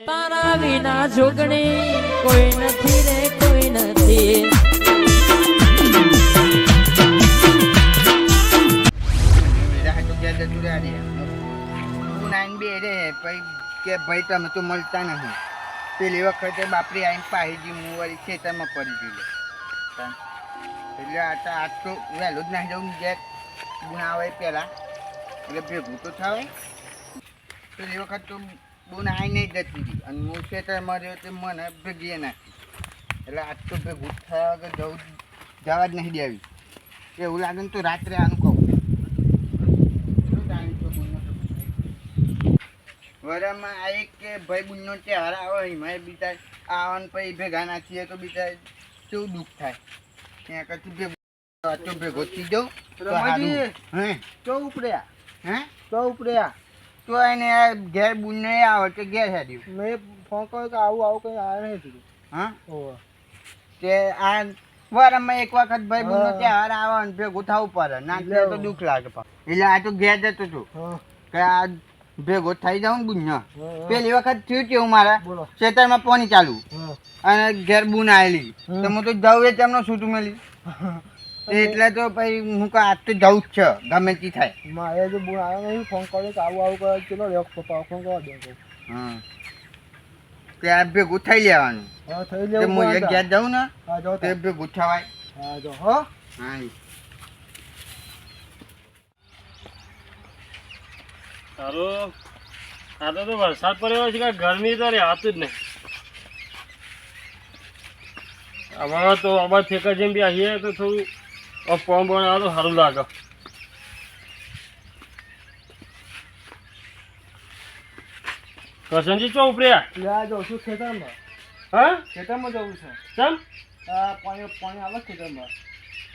તારા વિના જોગણી કોઈ નથી રે કોઈ નથી. ભાઈ તમે તો મળતા નહીં. પેલી વખતે બાપરી આવીને પાહીજી હું વળી ખેતરમાં પડી ગયેલો એટલે આજ તો વહેલું જ નાખી જવું જે ગુણ આવે પહેલાં એટલે ભેગું તો થાય. પેલી વખત તો બોન આવી નહીં જતી હતી અને હું ખેતરમાં રહ્યો તો મને ભેગીએ નાખી એટલે આજ તો ભેગું થયા વગર જવા જ નહીં દેવી. એવું લાગે ને તો રાત્રે આનું કહું વરામાં આ એક કે ભાઈ બુનનો તહેવાર આવે એમાં બીજા આવવાનું પછી ભેગા નાખીએ તો બીજા કેવું દુઃખ થાય. ત્યાં કરતી ભેગો થઈ જાઉં તો ઉપડ્યા તો ઉપડ્યા તો એને ઘેર બુનને આવે કે ઘેર હેડ્યું મેં ફોન કર્યો કે આવું કંઈ આવે નહીં. હા તે આ વરામાં એક વખત ભાઈ બુનનો તહેવાર આવે ને ભેગું થવું પડે ના તો દુઃખ લાગે. એટલે આ તો ઘેર જતો હતો કે આ ભેગો થઈ જાઉં ને બુન. પેલી વખત થયું કેવું મારા ખેતરમાં પાણી ચાલુ અને ઘેર બુન આવેલી તો હું તો જવું એ તેમનો છૂટું મેલી એટલે તો પછી હું કહું આજ તો જવું જ છે ગમે તે થાય. મારે જો બુન આવ્યો નહીં ફોન કર્યો કે આવું કરે ચલો પપ્પા ફોન કરવા દે. હા ત્યાં ભેગું થઈ લેવાનું. થઈ લેવું હું ઘેર જાઉં ને તે ભેગું થવાય. હા જો હા સારો તો વરસાદ પડ્યો છે કે ગરમી તો રહેતું જ નહીં. હવે તો અમારે ઠેકા જેમ બી આવીએ તો થોડું પવન બવન આવે તો સારું લાગે. કરશનજી ચો ઉપડ્યા જાઉં છું ખેતરમાં. હા ખેતરમાં જવું છે. ચમ પાણી આવે ખેતરમાં.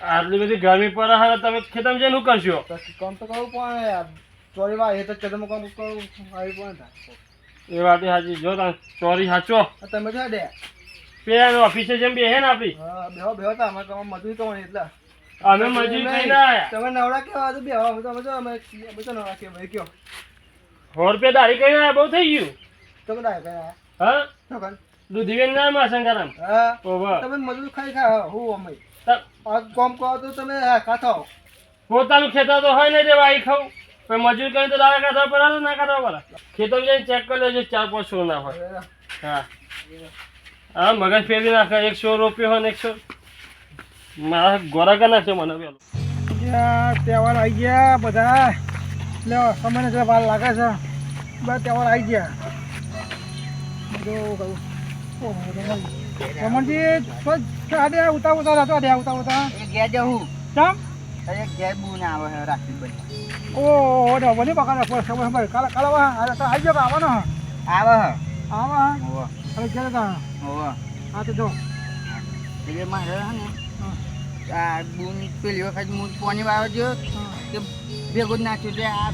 આટલી બધી ગરમી પડે હા તમે ખેતરમાં જઈને શું કરશો? કામ તો કરવું પણ ચોરી વાર એ તો ચદમ કામ કરવું આવી પણ થાય. એ વાત સાચી. જો તમે ચોરી સાચો તમે જો દે પેલા ઓફિસે જેમ બી હે ને આપણી બેહો તા અમે તમારે મજૂરી કરવાની એટલે અમે મજૂરી કરીને આવ્યા. તમે નવરા કેવા તો બેહો અમે તો અમે બધા નવરા કેવા ભાઈ કયો 100 રૂપિયા દાઢી કરીને આવ્યા બહુ થઈ ગયું. તમે ડાય કયા હા શું કર દૂધીબેન ના માસંગારામ. હા ઓવા તમે મજૂરી ખાઈ ખા હું અમે આ કામ કરો તો તમે ખાતો પોતાનું ખેતર તો હોય ને દેવા આવી ખાવું પણ મજૂરી કરીને તો દાડા કાઢવા પડે ના કાઢવા પડે. ખેતર જઈને ચેક કરી લેજો 4-5 ના હોય. હા હા મગજ ફેરવી નાખે 100 રૂપિયા હોય ને 100 મારા ગોરા કરી નાખશે મને પેલો. તહેવાર આવી ગયા બધા લે સમયને જે વાર લાગે છે બધા તહેવાર આવી ગયા બધું રમણજી ઉતા ઘેર જવું ચમ ઘેર બુન આવે રાખી બધી ઓહો બની પકડ કાલે કાલે આવી ગયો આવવાનો આવે હવે ઘેર હા તો જો એટલે મારે ને આ બુન પેલી વખત હું પાણી વાવે જો કે ભેગું જ નાખ્યું છે આ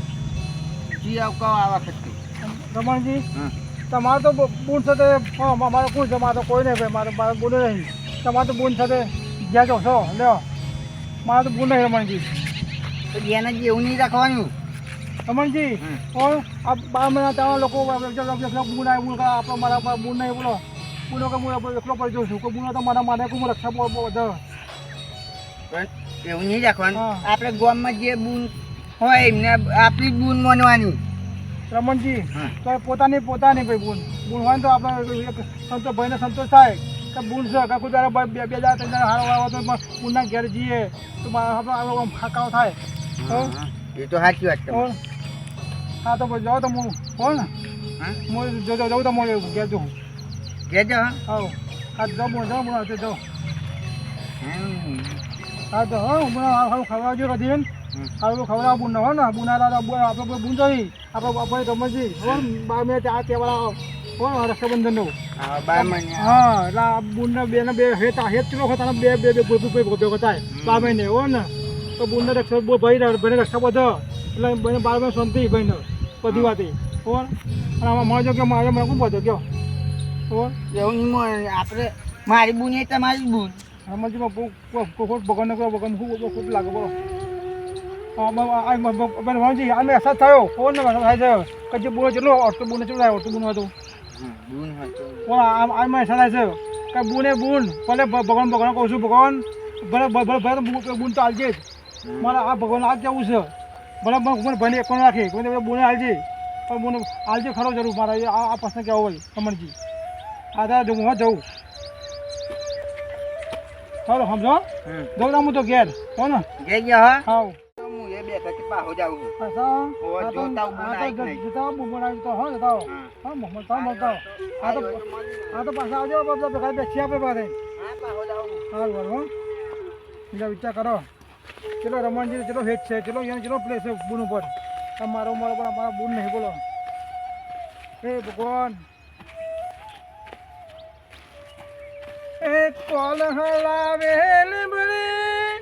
જી આવકાવ આ વખત રમણજી તમારે તો બુન સાથે મારે કોઈ છે મારે તો કોઈ નહીં ભાઈ મારે બુન નહીં તમારે તો બુન સાથે જ્યાં જો છો લ્યો મારે તો બુન નહીં રમણજી તો જેને જેવું નહીં રાખવાનું રમણજી આ 12 મહિના ત્યાં લોકો બુન આવી બુન આપણે મારા બુન નહીં બોલો બુનો કે હું એકલો પડી જાઉં છું કે બુનો તો મારા મારે હું રક્ષા બધા એવું નહીં રાખવાનું. આપણે ગામમાં જે બુન હોય એમને આપણી બુન માનવાની રમણજી તો પોતાની ભાઈ બુન હોય ને તો આપણે ભાઈને સંતોષ થાય કે બુન છે કે કોઈ તારા બે 3 હારો આવે તો બુનના ઘેર જઈએ તો આપણે ફાકાવ થાય. એ તો સાચી વાત છે. હા તો જાઓ તો હું કોણ ને હું જાઉં તો હું ઘેર જાઉં ઘેર જાઉં હા જાઉં જાઉં હા તો હા ખવડાવજો કદી ને સારું ખવડાવ બુન હોય ને બુના આપણે બુન જોઈ આપણે રમજી 12 મિનિટ આ તહેવાર કોણ રક્ષાબંધનનો હા એટલે આ બુનને બે હેત ચલો હતા બે ભેગો થાય 12 મહિને હો ને તો બુનને ભાઈને રક્ષા બધો એટલે ભાઈને 12 મહિને શાંતિ ભાઈને બધી વાતે હો અને આમાં મળજો કે મારે મને શું બધો કયો હો એવું આપણે મારી બુન એ તમારી બુન રમજીમાં ભગવાનને ખૂબ લાગે બોલો રમજી અમે અસર થયો કોણ થાય છે કે જે બોલો જેટલો અડતો બોને ચેટલું થાય અડતું બોનું હતું બૂન હતો આ માં સલાહ છે કે બૂને બૂન ભલે ભગવાન ભગવાન કહું છું ભગવાન ભલે ભલે ભલે બૂન તો હાલજે જ મારે આ ભગવાન આ જવું છે ભલે મને ભાઈને એક રાખી બૂને હાલજે પણ બૂને હાલજે ખરો જરૂર મારે આ પ્રશ્ન કેવો હોય કમળજી આ દાદા હું જઉં હાલો સમજો જઉં હું તો ઘેર હો ને ગે ગયા હા હાવ હું એ બે થકી પાહો જાઉં છું અચ્છા ઓ જોતા બૂન આવી નહીં જોતા બૂન આવી તો હો જતાઓ હા મળતા મળતા આ તો પાછા આવજો બધા ભેગા બેસી આપણે પાસે હા પાહો જાઉં સારું સારું હો બીજા વિચાર કરો ચલો રમણજી ચલો હેડ છે ચલો અહીંયા ચલો પ્લેસ છે બૂન ઉપર મારો મારો પણ અમારા બૂન નહીં બોલો હે ભગવાન એ કોલ હલાવે લીમડી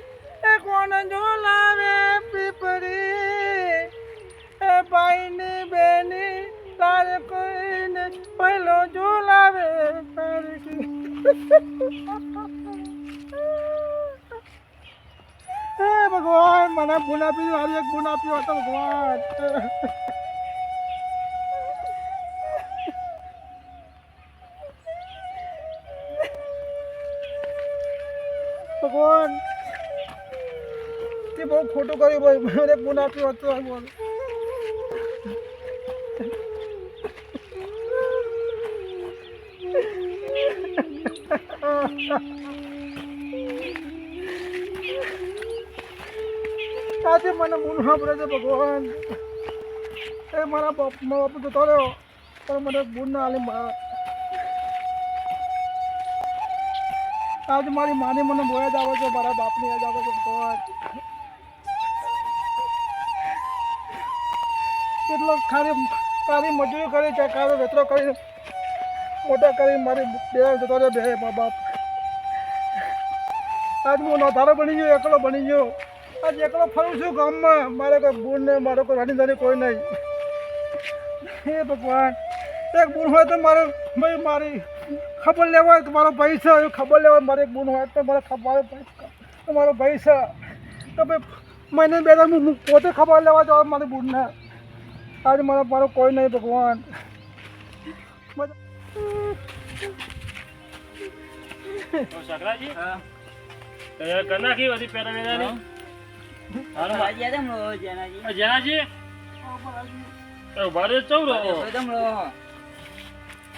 એ કોણ ઝોલાવે પીપરી એ ભાઈની બેની તારે કોઈને પહેલો ઝોલાવે હે ભગવાન મને બૂન આપી મારી એક બૂન આપ્યો હતો ભગવાન ભગવાન તે બહુ ખોટું કર્યું ભાઈ મને બૂન આપ્યો હતો ભગવાન આજે મને બૂન સાંભળે છે ભગવાન એ મારા બાપ જતો રહ્યો પણ મને બૂન ના આલી આજે મારી માને મને બોયા જ આવે છે મારા બાપની યાદ આવે છે ભગવાન કેટલો તારી મજૂરી કરી છે કારો વેતરો કરી મોટા કરી મારી બે જતો રહ્યો બે મા બાપ આજ હું નોધારો બની ગયો એકલો બની ગયો આજ એકલો ફરું છું ગામમાં મારે કોઈ બૂન નહીં મારો કોઈ રાની ધાની કોઈ નહીં હે ભગવાન એક બૂન હોય તો મારે ભાઈ મારી ખબર લેવા તો મારો ભાઈ છે ખબર લેવા મારે એક બૂન હોય તો મારે મારો ભાઈ છે તો ભાઈ મહિને બે હું પોતે ખબર લેવા જાવ મારી બૂનને આજે મારો કોઈ નહીં ભગવાન શકરાજી તૈયાર કરી નાખી બધી પેરા વેરાની જેનાજી ઉભા રે ચૌ રહો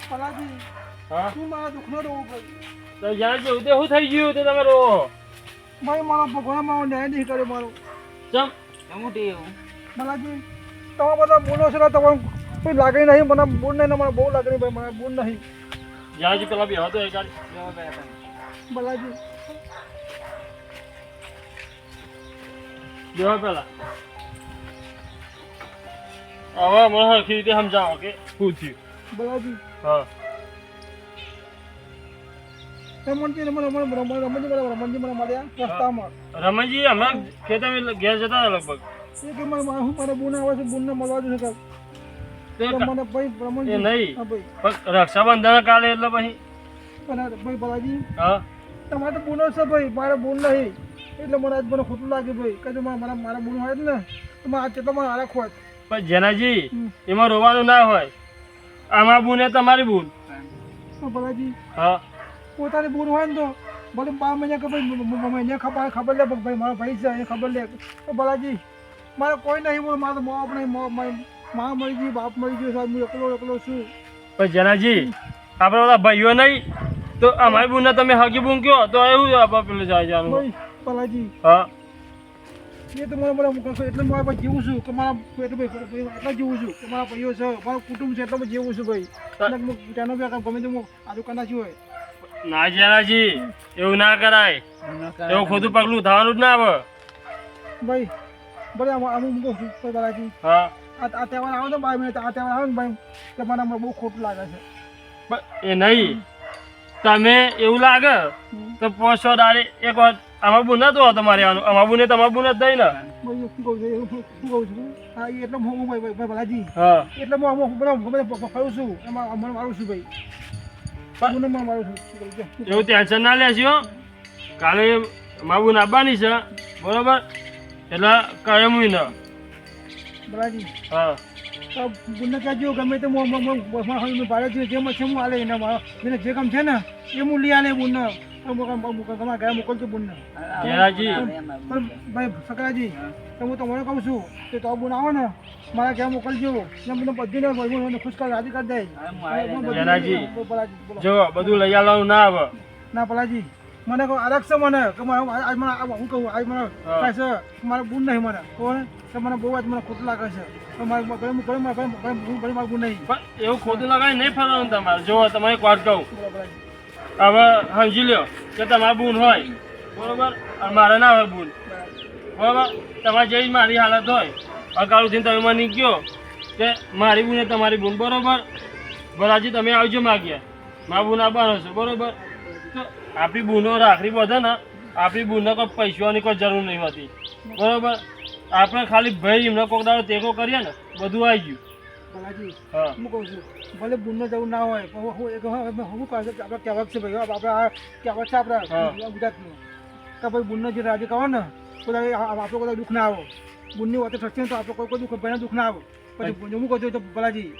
પલાજી હા તું મારા દુઃખનો રહું ભાઈ તો જેનાજી ઉદય શું થઈ ગયું તે તમે રહો ભાઈ મારો ભગવાન મારો ન્યાય નહીં કર્યો મારો ચમ પલાજી તમે બધા બોલો છો ને તમારે કોઈ લાગણી નહીં મને બૂન નહીં મને બહુ લાગણી ભાઈ મને બૂન નહીં જેનાજી પેલા બી હતો એ ગાડી પલાજી બેહો પેલા હવે મને હરખી રીતે સમજાવો કે શું થયું પલાજી હા રમણજી મને મળ્યા રસ્તામાં રમણજી હમણાં ખેતરમાં ઘેર જતા હતા લગભગ એ કે મારે બૂન આવે છે બૂનને મળવા જશે કે મને ભાઈ એ રમણજી નહીં હા ભાઈ પણ રક્ષાબંધન કાલે એટલે પછી પણ ભાઈ પલાજી હા તમારે તો બૂનો છે ભાઈ મારે બૂન નહીં એટલે મને આજ મને ખોટું લાગે ભાઈ કે મારા બૂન હોય જ ને તો મારે આજ કેટલો મને આરાખ હોય પણ જેનાજી એમાં રોવાનું ના હોય આમાં બૂન એ તમારી બૂન પલાજી હા પોતાની બૂન હોય ને તો ભલે 12 મહિના કે ભાઈ મહિને ખબર લે ભાઈ મારો ભાઈ છે એ ખબર લે તો બલાજી મારે કોઈ નહીં બોલ મારો બાપ નહીં મા મરી ગઈ બાપ મરી ગયો સાહેબ હું એકલો છું પણ જેનાજી આપણે બધા ભાઈઓ નહીં તો અમારી બૂનને તમે હગી બૂન કહો તો એવું આપણે પેલું જાય જાણવું ભાઈ પલાજી હા એ તો મને એટલે મારા પાસે જીવું છું કે મારા એટલા જીવું છું કે મારા ભાઈઓ છે મારું કુટુંબ છે એટલે જીવું છું ભાઈ તેનો બી ગમે તે હું આજુ કદાચ હોય ના જેનાજી એવું ના કરાય એવું ખોટું પગલું થવાનું જ ના આવે ભાઈ ભલે અમુક મૂકો છું બલાજી હા આ તહેવાર આવે ને 12 મિનિટ આ તહેવાર આવે ને ભાઈ કે મને બહુ ખોટું લાગે છે પણ એ નહીં તમે એવું લાગે તો 500 દાડે એક વાર આમાં બુન નતો તમારે આનું અમાર બુને તમાર બુન જ નહીં ને ભાઈ શું કહું છું હા એટલે હું ભાઈ બલાજી હા એટલે હું ફરું છું એમાં મને મારું છું ભાઈ મારું છું એવું ટેન્શન ના લેશો કાલે માર બુન આવવાની છે બરોબર એટલે કાયમ ન બલાજી હા બુનને કહેજો ગમે તે ભાડે જે છે હું આલે એને મને જે કામ છે ને એ હું લઈ આલે બુનને તમારા ઘરે મોકલજો બુનને. જયરાજી પણ ભાઈ સકરાજી તો હું તમને કહું છું કે તો બુન આવો ને મારા ઘરે મોકલજો ને મને બધીને ખુશ કરી રાજી કરી દે. જયરાજી પલાજી બોલો. જો બધું લઈ આવવાનું ના આવે. ના પલાજી મને કહું આરક્ષ છે મને કે આજ મને હું કહું આજ મને થાય છે મારે બુન નહીં મને કોણ કે મને બહુ આજ મને ખોટું લાગે છે તો મારે મારું બુન નહીં. પણ એવું ખોટું લગાવી નહીં ફરવાનું તમારે. જો તમે એક વાત કહું, બોલો પલાજી. હવે સમજી લ્યો કે તમારા બૂન હોય બરોબર અને મારે ના હોય બૂન બરોબર. તમારે જેવી મારી હાલત હોય અકાળુથી તમે મને કહો કે મારી બૂન એ તમારી બૂન બરોબર. ભલાજી તમે આવજો માગ્યા મારા બૂન આવવાનો છે બરોબર. તો આપણી બૂનો રાખડી બધે ને આપણી બૂનને કોઈ પૈસાની કોઈ જરૂર નહીં હોતી બરોબર. આપણે ખાલી ભાઈ એમને કોક દાડો ટેકો કરીએ ને બધું આવી ગયું. પલાજી હા હું કહું છું ભલે બુનને જવું ના હોય પણ હું કહું છું આપણે કહેવત છે ભાઈ આપણે આ કહેવત છે આપણા ગુજરાતનું કે ભાઈ બુનને જે રાજી કહો ને કોઈ આપણે કોઈ દુઃખ ના આવો બુનની વાત થશે તો આપણે કોઈ દુઃખ ભાઈને દુઃખ ના આવો. પછી હું કહું છું તો ભલાજી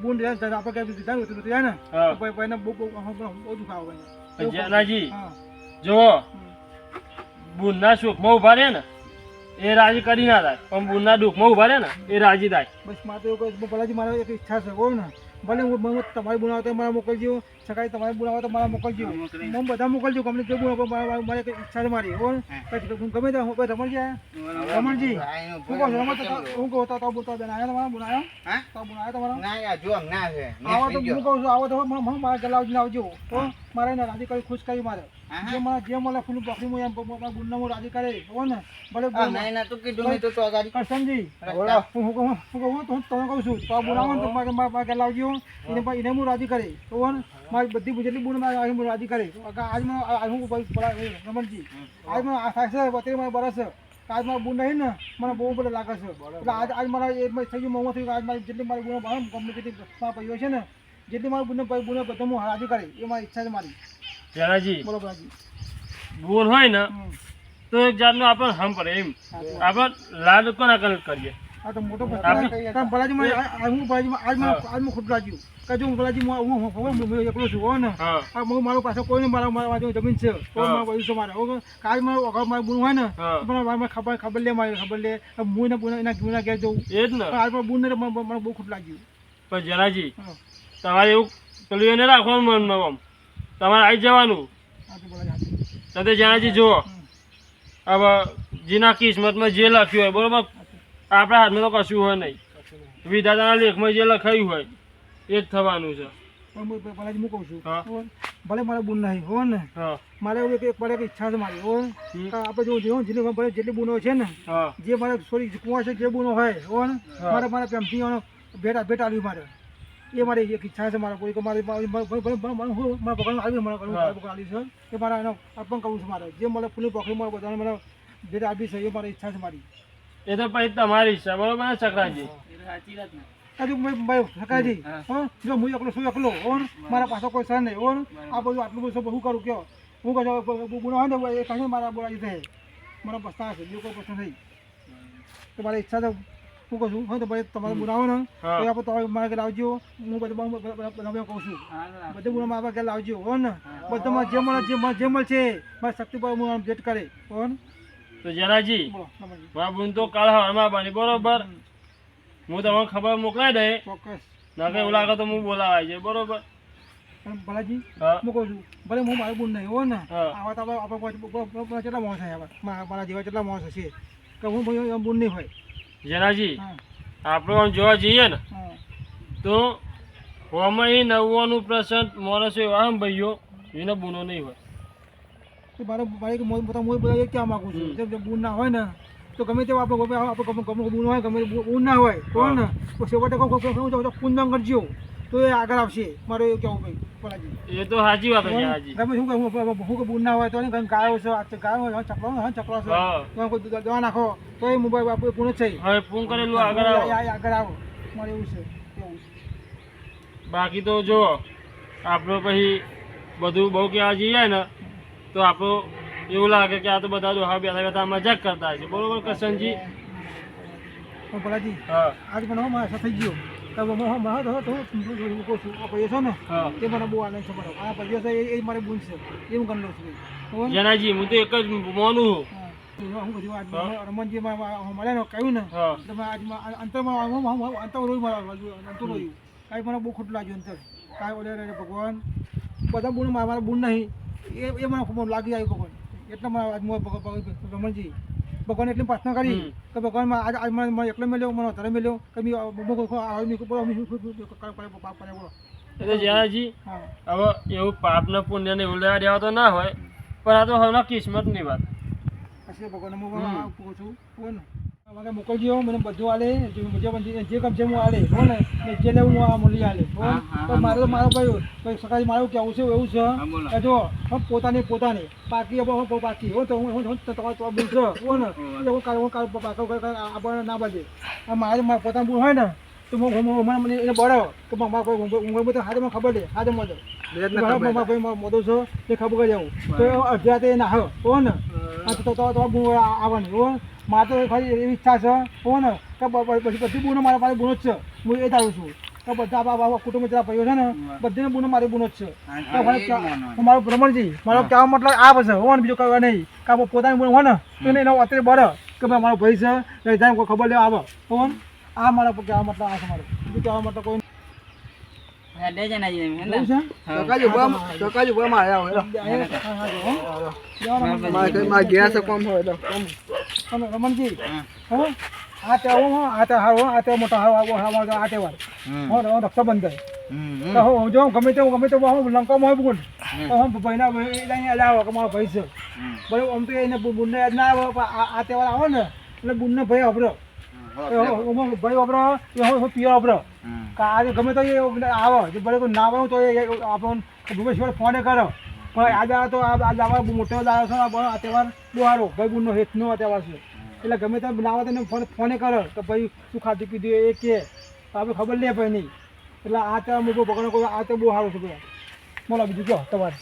બુન આપણે કઈ દીધા હોતું જાય ને ભાઈને બહુ દુઃખ આવે. જયરાજી જો બુનના સુખમાં ઉભા રહે ને એ રાજી કરી ના થાય પણ બુનના દુઃખમાં ઉભા રહે ને એ રાજી થાય. બસ મારે તો એવું કહું ભલાજી મારે એક ઈચ્છા છે હોય ને ભલે હું તમારી બનાવો તો મારા મોકલજો સકાઈ તમારી બનાવો તો મારા મોકલજો હું બધા મોકલજો ગમે જે બનાવો મારે એક ઈચ્છા છે મારી હોય ગમે તે રમણજી રમણજી હું કહું હું કહું તો બોલતા બેન આવ્યા તમારા બનાવ્યો હા તો બનાવ્યા તમારા ના જો આમ ના છે આવો તો હું કહું છું આવો તો મારા ગલાવજીને આવજો તો મારે એને રાજી કરી ખુશ કરી મારે જે મને ફૂલ પકડી હું એમ બુનને હું રાજી કરે હોય ને ભલે ના ના તો કીધું નહીં તો ગાડી કરશનજી હું કહું તમને કહું છું તો બોલાવો ને તો મારા ઘરે લાવજો એને હું રાજી કરે તો મારી બધી જેટલી બુન હું રાજી કરે આજ હું રમણજી આજ મને આ થાય છે બત્રી મને બરસ છે આજ મારા બુન નહીં ને મને બહુ બધું લાગે છે એટલે આજ મારા એ થઈ ગયું મોં થયું આજ મારી જેટલી મારી બુનો ગમે તેટલી ભાઈઓ છે ને જેટલી મારી બુને બધા હું રાજી કરે એ મારી ઈચ્છા છે મારી. જયરાજી બોલો ભાજી બુન હોય ને તો એક જાતનો આપણે હમ પડે એમ આપણે લાડ કોના કનેક્ટ કરીએ. આ તો મોટો ભલાજી મને હું ભલાજી આજ મને ખોટું લાગ્યું કે જો હું ભલાજી હું એકલો છું હો ને હું મારો પાસે કોઈ નહીં મારા જમીન છે મારા બધું છે મારે કાલ મારો અગાઉ મારી બુન હોય ને મને ખબર લે મારી ખબર લે હું ને બુન એના ઘેર જવું એ જ ને આજ મારા બુન ને મને બહુ ખોટું લાગ્યું. પણ જયરાજી તમારે એવું પેલું એને રાખવાનું મનમાં આમ તમારે આવી જવાનું. તો જયરાજી જુઓ હવે જેના કિસ્મતમાં જે લખ્યું હોય બરોબર આપણા હાથમાં તો કશું હોય નહીં. વિધાતાના લેખમાં જે લખાયું હોય એ જ થવાનું છે. ભલાજી હું કહું છું ભલે મારે બુન નહીં હો ને મારે એવું એક ઈચ્છા છે મારી હો આપણે જો જેટલી બુનો છે ને જે મારે સોરી કુંવા છે જે બુનો હોય હો ને મારે પ્રેમથી ભેટ આવી મારે એ મારી એક ઈચ્છા છે મારે કોઈ મારી મારા ભગવાન આવી આવી છે એ મારે એનો અર્પણ કરવું છે મારે જે મને ફૂલી પકડી મારે બધાને મને ભેટ આપી છે એ મારી ઈચ્છા છે મારી. એ તો પછી તમારી ઈચ્છા બરોબર ને ચક્રાજી. સકાજી જો હું એકલો છું એકલો હો મારા પાસે કોઈ સર નહીં હો આ બધું આટલું બધું શું કરું કયો હું કહું ગુનો હોય ને એ કહે મારા બોલાવી થાય મને પછતા હશે બીજો કોઈ પ્રશ્ન નહીં. તો મારી ઈચ્છા તો હું કહું છું હા તો ભાઈ તમારે બોલાવો ને તો આપણે તમારે મારા ઘરે આવજો હું બધું કહું છું બધું બોલો મારા ઘરે આવજો હો ને બધામાં જે મળશે મારી શક્તિ પર હું ભેટ કરે હો ને. તો જયરાજી મારા બુન તો કાલ હવામાં બની બરોબર હું તમને ખબર મોકલાઈ દે ચોક્કસ ના કે એવું લાગે તો હું બોલાવાય છે બરોબર. ભલાજી હું કહું છું ભલે હું મારું બુન નહીં હો ને આવા તો આપણે કેટલા માણસ છે મારા જેવા કેટલા માણસ છે કે હું બુન નહીં હોય. જયરાજી આપણે આમ જોવા જઈએ ને તો હોમાં 99% માણસો એવા ભાઈઓ એને બુનો નહીં હોય. મારે બધા ક્યાં માગું છું જેમ બુન ના હોય ને તો ગમે તે આપણે બુન હોય ગમે બુન ના હોય તો ને છેવટે પૂંજન કરજો તો એ આગળ આવશે મારે એવું કહેવું ભાઈ ભલાજી. એ તો સાચી વાત છે જયરાજી. હું બુન ના હોય તો ગાયો છે ગાયો હોય ચકલો છે દવા નાખો તો એ મોબાઈલ આપણે પૂર્ણ છે હવે પૂર્ણ કરેલું આગળ આવો મારે એવું છે એવું. બાકી તો જો આપણો પછી બધું બહુ કહેવા જઈએ ને તો આપણું એવું લાગે કે આ તો બધા દોહા બેઠા બેઠા મજાક કરતા છે બરોબર કરશનજી. ભલાજી હા આજ મને મારા થઈ ગયો તો મારા તો હું કહું છું આ પૈસો ને હા એ મને બહુ આનંદ છે મારો આ પૈસો છે એ મારે બૂન છે એ હું કરી લઉં છું જનાજી હું તો એક જ મોનું હું કીધું આજ રમણજી મળે ને કહ્યું ને હા તમે આજમાં અંતરમાં અંતર રોયું મારા અંતર રોયું કાંઈ મને બહુ ખોટું લાગ્યું અંતર કાંઈ ઓલે ભગવાન બધા બૂન મારા બૂન નહીં એ મને ખૂબ લાગી આવ્યું ભગવાન એટલે મારા આજ રમણજી ભગવાન એટલી પ્રાર્થના કરી કે ભગવાન આજ મને એકલો મેળ્યો મને વધારે મેળ્યો બોલો એટલે જનાજી હા હવે એવું પાપના પુણ્યને એવું લેવા દેવા તો ના હોય પણ આ તો હવે કિસ્મતની વાત પછી ભગવાન હું પૂછું છું કોણ મને મોકલજો મને બધું આલે જે કમ છે હું આલે હો ને જે લેવું હું આ મૂલ્ય આલે પણ મારે તો મારો ભાઈ સકાળ મારું કેવું છે એવું છે જો પોતાની બાકી બાકી હો તો હું તો બોલશો હો ને આપણને ના બાજે મારે પોતાનું બોલ હોય ને તો મને એને બળો કે ઊંઘ તો હાથમાં ખબર દે હાથે મોદો મોદો છો એ ખબર કરી જાઉં તો અડધા તે ના હો ને આવવાની હો મારે તો ખાલી એવી ઈચ્છા છે હો ને કે પછી બધી બૂનો મારા પાસે બૂનો જ છે હું એ જાણું છું તો બધા કુટુંબ જેટલા ભાઈઓ છે ને બધી બૂનો મારી બૂનો જ છે મારો ભ્રમણજી મારો કહેવા મતલબ આ છે હો ને બીજું કહેવા નહીં કે પોતાની બૂનો હોય ને તો એને અત્યારે બળે કે ભાઈ મારો ભાઈ છે જાય કોઈ ખબર લેવા આવે હો ને આ મારા કહેવા મતલબ આ છે મારો બીજું કહેવા મતલબ કોઈ રમણજી આ તહેવાર મોટા આ તહેવાર રક્ષાબંધન જો ગમે તે લંકામાં હોય બુન ભાઈના ભાઈ કે મારો ભાઈ છે બરાબર આમ તો એને બુનને યાદ ના આવે આ તહેવાર આવે ને એટલે બુનને ભાઈ અભરો ભાઈ અભરો એ પિયો અભરો આજે ગમે તો એ આવે બરાબર ના આવે તો આપણને ભૂપેશ્વર ફોને કરો પણ આજે તો આજે આવા મોટો દાડો છે આ તહેવાર બહુ સારો ભાઈ બુનનો હેતનો આ તહેવાર છે એટલે ગમે તો ના આવે તેને ફોને કરો કે ભાઈ શું ખાધું પીધું એ કે આપણે ખબર લે ભાઈ નહીં એટલે આ તહેવાર મૂકો ભગવાન કોઈ આ તો બહુ સારું છે બધા બોલો બીજું કહો તમારે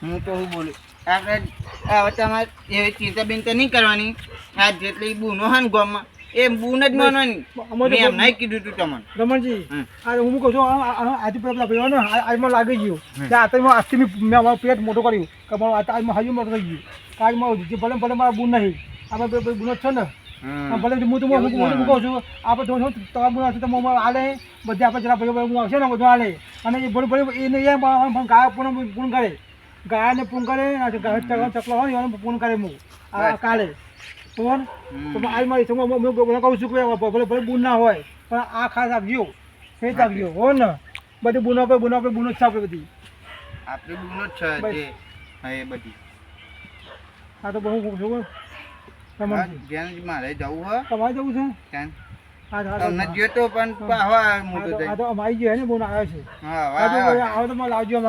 હું તો શું બોલું આપણે હવે તમારે એવી ચિંતા બિંતા નહીં કરવાની આ જેટલી બૂનો હોય ને ગામમાં એ બૂન જ માનવાની મેં એમ નહીં કીધું તું તમને રમણજી આ હું કહું છું આજે પેલા ભાઈઓ ને આજમાં લાગી ગયું કે આજથી મેં અમારું પેટ મોટું કર્યું કે મારું આજમાં હજુ મોટું થઈ ગયું આજમાં ભલે ભલે મારા બૂન નહીં આપણે બૂન જ છે ને ભલે હું તો હું કહું છું આપણે તમારા બૂન હશે તો આલે બધા આપણે જરા ભાઈઓ હું આવશે ને બધું આલે અને એ ભલે ભલે એને એમ ગાય પૂર્ણ કરે ગાયને પૂર્ણ કરે ચકલો હોય એને પૂર્ણ કરે હું કાલે પણ આજ મારી કહું છું કે ભલે ભલે બૂન ના હોય પણ આ ખાસ આપજો ફેસ આપજો હો ને બધી બૂનો આપણે બૂનો જ છે આપણે બધી આપણી બૂનો જ છે જે એ બધી હા તો બહુ કહું છું જ્યાં મારે જવું હોય તમારે જવું છે ત્યાં હા તમને જોતો પણ પાહવા મોટો થાય તો અમારી ગયો ને બહુ આવ્યો છે હા આવે તો લાવજો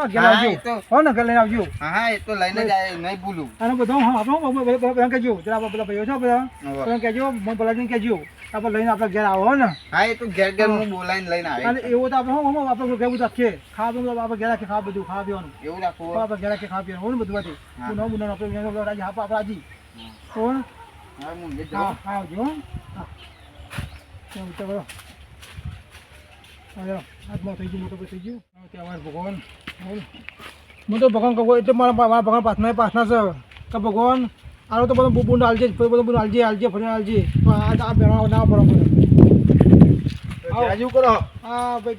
ઘેર આવજો હો ને ઘેર લઈને આવજો હા એ તો લઈને જાય નહીં ભૂલું અને બધું આપણે કહેજો જરા બધા ભાઈઓ છે બધા કહેજો ભલાજીને કહેજો આપણે લઈને આપણે ઘેર આવો ને હા એ તો ઘેર ઘેર હું બોલાવીને લઈને આવે અને એવું તો આપણે આપણે કેવું રાખીએ ખાવા આપણે ઘેર રાખીએ ખાવા બધું ખાવા પીવાનું એવું રાખવું આપણે ઘેર રાખીએ ખાવા પીવાનું ને બધું બધું બુનો આપણે રાજી આપણે રાજી હો ને હા હું હા આવજો હા ચલો હાથમાં થઈ ગયું મોટો થઈ ગયું તહેવાર ભગવાન હું તો ભગવાન કહું એટલે મારા ભગવાન પ્રાર્થના છે કે ભગવાન આનો તો બધું બુંડ હાલજે બધું હાલજે ફરી હાલજે તો આ બેવા ના બરાબર હજુ કરો હા ભાઈ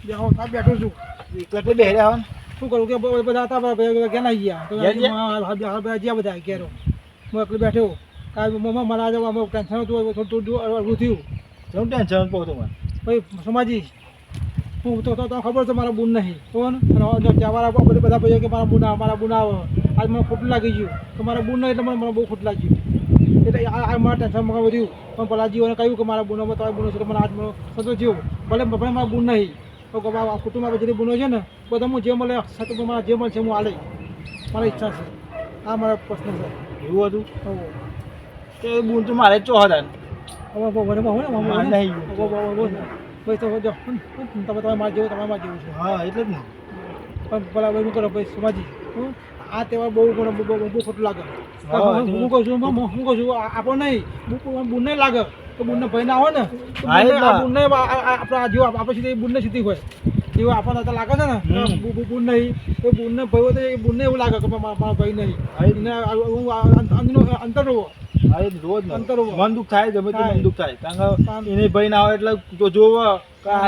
બેહો આ બેઠો છું એટલે બે રહ્યા શું કરું કે બધા હતા ક્યાં આવી ગયા જ્યાં બધા ઘેરો હું એકલું બેઠો કાંઈ મને આજે ટેન્શન હતું થોડું અડવું થયું શું ટેન્શન બહુ તમારે ભાઈ સોમાજી હું તો ખબર છે મારા બૂન નહીં કોણ અને તહેવાર બધા ભાઈઓ કે મારા બૂન આવે આજ મને ખોટું લાગી ગયું કે મારા બૂન નહીં એટલે મને બહુ ખોટું લાગ્યું એટલે આ મારા ટેન્શન મગા વધ્યું પણ પલાજીઓને કહ્યું કે મારા બૂનોમાં તમારા બૂનો છે તો મને આજ મને સતો થયો ભલે મારા બૂન નહીં તો કુટુંબમાં જેટલી બૂનો છે ને બધા હું જે મળે સાથે મારા જે મળશે હું આલે મારી ઈચ્છા છે આ મારા પ્રશ્ન છે એવું હતું કે બૂન તો મારે ચો હતા ભાઈ તો જો તમે માર જેવું છે હા એટલે જ ને પણ પેલા ભાઈ કરો ભાઈ સોમાજી આ તહેવાર બહુ ખોટું લાગે હું કહું છું આપો નહીં બુન નહીં લાગે તો બુનને ભાઈ ના હોય ને તો હા, એ જ ના. બુનને આપણે જો આપણે સીધી બુનને સીધી હોય એવું આપણને તો લાગે છે ને બુન નહીં તો બુનને ભાઈ હોય તો એ બુનને એવું લાગે કે મારા ભાઈ નહીં એને અંતર હોવો હા એ રોજ ને અંતર હોવો મન દુઃખ થાય ગમે તે થાય. મન દુઃખ થાય કારણ કે એને ભાઈ ના હોય એટલે તો જોવો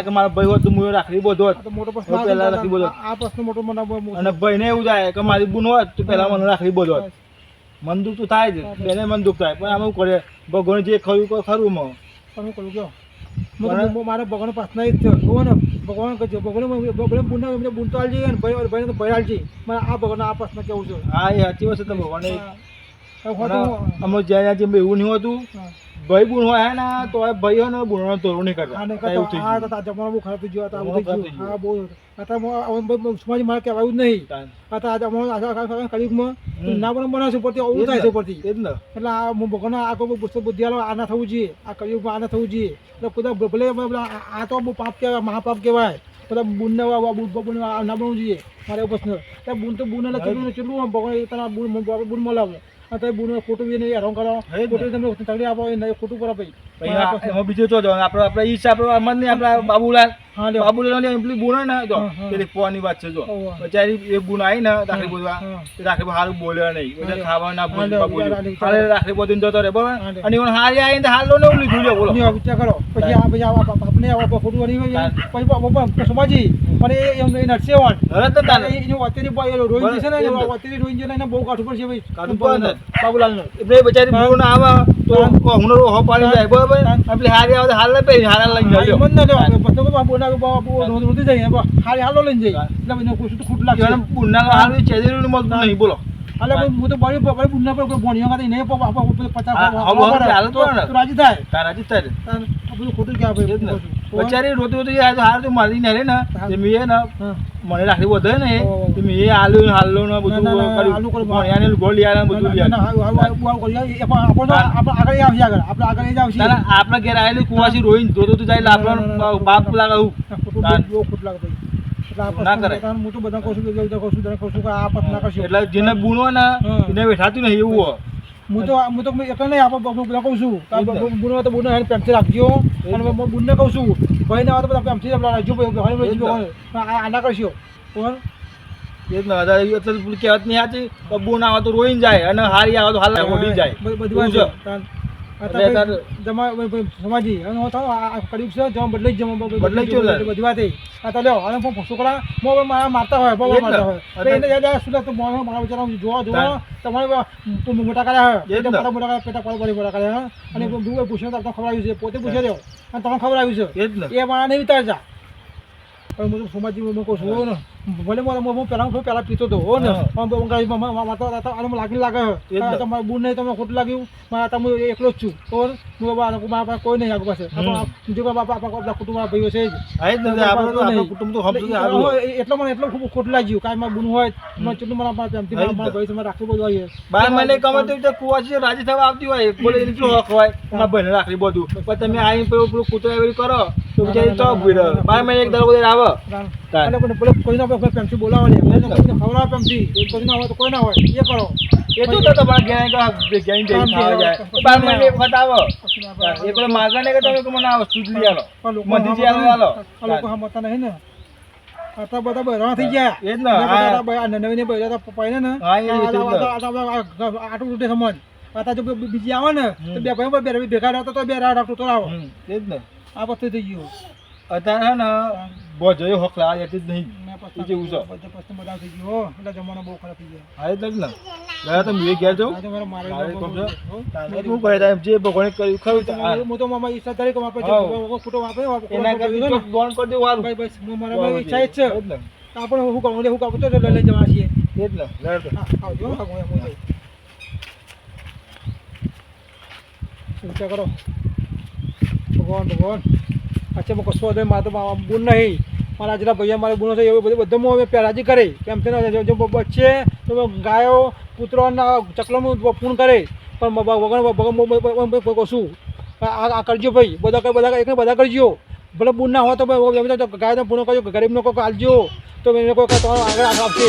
કે મારા ભાઈ હોત તો હું રાખડી બધો આ તો મોટો પ્રશ્ન હવે પહેલા રાખી બોલો. આ પ્રશ્ન મોટો મને અને ભાઈને એવું થાય કે મારી બુન હોત તો પહેલા મને રાખડી બધો મન દુઃખ તો થાય જ બેને મન દુઃખ થાય પણ આમ શું કરે ભગવાન જે ખરું કોઈ ખરું માં તમે કહું કયો મારે ભગવાન પ્રાર્થના જ છે કહો ને ભગવાન કહે ભગવાન બુન તો હાલજી ને ભાઈને તો ભાઈ હાલજી મારે આ ભગવાન આ પ્રશ્ન કેવું છે હા એ સાચી વસ્તુ તો ભગવાને હા અમે જ્યાં જેમ એવું નહીં હોતું ભાઈ બુન હોય ને તો ભાઈ હોય ને બુનો તોડું નહીં કરતા એવું થઈ ગયું. આ જમાનો બહુ ખરાબ થઈ ગયો આ બહુ ખરાબ બધું થઈ ગયું. હા બહુ અત્યારે સમાજ મારે કહેવાયું જ નહીં અત્યારે કલીયુગમાં ના બનાવશે ઉપરથી આવું થાય છે ઉપરથી એ જ ને એટલે આ હું ભગવાન આ કોઈ પુસ્તક બુદ્ધિ આલો આ ના થવું જોઈએ આ કલિયુગમાં આ ના થવું જોઈએ એટલે બધા ભલે આ તો બહુ પાપ કહેવાય મહાપાપ કહેવાય બધા બુનને ના બનવું જોઈએ મારે એવું પ્રશ્ન એટલે બુન તો બુન એટલે કેટલું ભગવાન તારા બુન મળે અત્યારે બુન ખોટું બી નહીં હેરાન કરો ખોટું તમે તકલીફ આપો એ નહીં ખોટું કરો ભાઈ એમાં બીજું તો આપણે ઈ છે આપણે મન નહીં આપણા બાબુલાલ હા લ્યો બાબુલાલ પેલી બુન હોય ને જો હા. પેલી પોવાની વાત છે જો ઓવા. બચારી એક બુન આવી ને રાખડી બોલવા હા. તે રાખડી સારું બોલે નહીં એટલે ખાવા ના હા, લ્યો, બોલ્યું લ્યો, હાલે રાખડી બોલીને જતો રહે બરાબર હા, લ્યો. અને એમાં હારી આવીને હાલો ને એવું લીધું લ્યો બોલો નહીં, વિચાર કરો પછી આપણે ખોટું બની હોય પછી સમાજી મને એ નડશે વાણ હવે તો તાને અત્યારે રોઈ જશે ને અત્યારે રોઈ જશે ને બહુ કાઠું પડશે ભાઈ કાઢું પડે ને. બાબુલાલ નો એટલે બચારી બુન આવે તો હુનર હો પાડી જાય બરાબર એટલે હારી આવે તો હાલ ને પહેરી હારા લઈને જાય મન ના લેવા પછી રોતી જાય હારી હાલો લઈને જાય એટલે મને ખોટું લાગશે બુનના હારું ચેદરીનું મળતું નહીં બોલો એટલે હું તો બળી બુનના પર કોઈ ભણ્યો કાંઈ નહીં હાલ તો ને. તો રાજી થાય તારા જ થાય આ બધું ખોટું ક્યાં એ જ ને. બચારી રોતી રોતી આ તો હાર તો મારી ને રે ને તે મેં ને મને રાખડી વધે ને તે મેં આલુ હાલો ને બધું ના, ના, આલુ કર્યું કર્યું. ભણ્યાને ગોળ લ્યા બધું આગળ આવશે તારા આપણા ઘેર આવેલું કુવાસી રોઈને જોતો તો જાય એટલે આપણો બાપ લાગે હું ખોટું લાગે ભાઈ ના કરે. હું તો બધા કહું છું કે કહું છું કે આ પત ના કરશો એટલે જેને બુન હોય ને હા. એને બેઠાતું નહીં એવું હોય હું તો એકલા નહીં આપણે બધા કહું છું બુનો તો બુનો પેમથી રાખજો અને બુનને કહું છું ભાઈ ના આવે તો બધા પેમથી રાખજો ભાઈ આ ના કરશો કોણ એ જ ને એટલે પેલું કહેવત નહીં સાચી કે બુન આવે તો રોઈને જાય અને હારી આવે તો હાલ ઓડી જાય બધી એવું વાત છે. છે સમાજી કડીક છે જમા બદલાઈ જ બદલાઈ જ જાય. બધી વાત આ તો લ્યો અને છોકરા મારા મારતા હોય બહુ એ જ ને. મારતા હોય એટલે એને યાદ સુરત મારા બચારા જોવા જોવા તમારે મોટા કર્યા એ જ ને. મોટા કર્યા પેટા પાડી મોટા કર્યા અને પૂછ્યું તમને ખબર આવ્યું છે પોતે પૂછી રહ્યો અને તમને ખબર આવ્યું એ જ ને. છે એ મારા નહીં વિચારતા પણ હું સમાજી હું કહું છું ને ભલે હું પહેલા પીતો હતો હો ને લાગી લાગે એ જ ને. તમારે બુન નહીં તમને ખોટું લાગ્યું મારા તમે એકલો જ છું તો હું મારા પાસે કોઈ નહીં આગળ પાસે જો બાપા આપણા કુટુંબના ભાઈઓ છે જ હા એ જ ને. આપણે તો આપણું કુટુંબ તો સમજુ કે સારું હોય. એટલો મને એટલું ખૂબ ખોટું લાગ્યું કાંઈ મારા બુન હોય મને કેટલું મારા પ્રેમથી મારા ભાઈ તમારે રાખવું બધું આવીએ 12 મહિને કમાતી હોય તો કુવાસી રાજી થવા આવતી હોય બોલે એટલું હક હોય મારા ભાઈને રાખડી બધું પણ તમે આવીને પેલું કૂતરો એવી કરો તો બિચારી તો ઉભી રહે 12 મહિને એક દાડો બધા આવે એટલે પણ પેલો કોઈ ના પ્રેમથી બોલાવવાની ખબર આવે પ્રેમથી કોઈ ના હોય તો કોઈ ના હોય એ કરો એ તો તમારા ઘેર જઈને ખાવા જાય 12 મહિને એક વખત આવો એ પેલા માગા ને કે તમે મને આ વસ્તુ જ લઈ આલો મંદિરજી આલો લોકો સમજતા નહીં ને આટલા બધા બહેરા થઈ ગયા એ જ ને. હા. નવી બહેરા પાઈને ને હા, એ રીતે જ ને. આટલું તૂટે સમજ આ જો બીજી આવે ને તો બે ભાઈ ભેગા રહેતા તો બે રાખતો તો આવો એ જ ને. આ વસ્તુ થઈ ગયું અત્યારે છે ને બહુ જોયો હક લાવે એટલે જ નહીં એ જેવું છે. પછી બધા થઈ ગયો એટલે જમાનો બહુ ખરાબ થઈ ગયો હા એટલે જ ને ગયા તમે મેં ઘેર જાઉં આજે મારા મારે મારે કોમ છે. શું કરે તારે જે ભગવાને કર્યું ખરું તો આ. હું તો મામા ઈચ્છા તારીખ આપણે હા. ફોટો આપે એના કરતી ચોક ગોણ કરી દેવું સારું. બસ મારા ઈચ્છા જ છે એ જ ને. આપણે હું કહું તો લઈ જવા છીએ એ જ ને. લડતો. આવજો વિચાર કરો ભગવાન અચ્છા હું કશું હતું મારે તો બુન નહીં મારા જેટલા ભૈયા મારે બુનો છે એવું બધું બધું હું રાજી કરે કેમ છે ને જો બચ્ચે તો ગાયો પુત્રોના ચકલાનું પૂર્ણ કરે પણ ભગવાન કશું આ કરજો ભાઈ બધા એક બધા કરજો ભલે બુન ના હોય તો ગાયનો પૂર્ણ કરજો ગરીબનો કોઈ આલજો તો એને કોઈ આગળ આપશે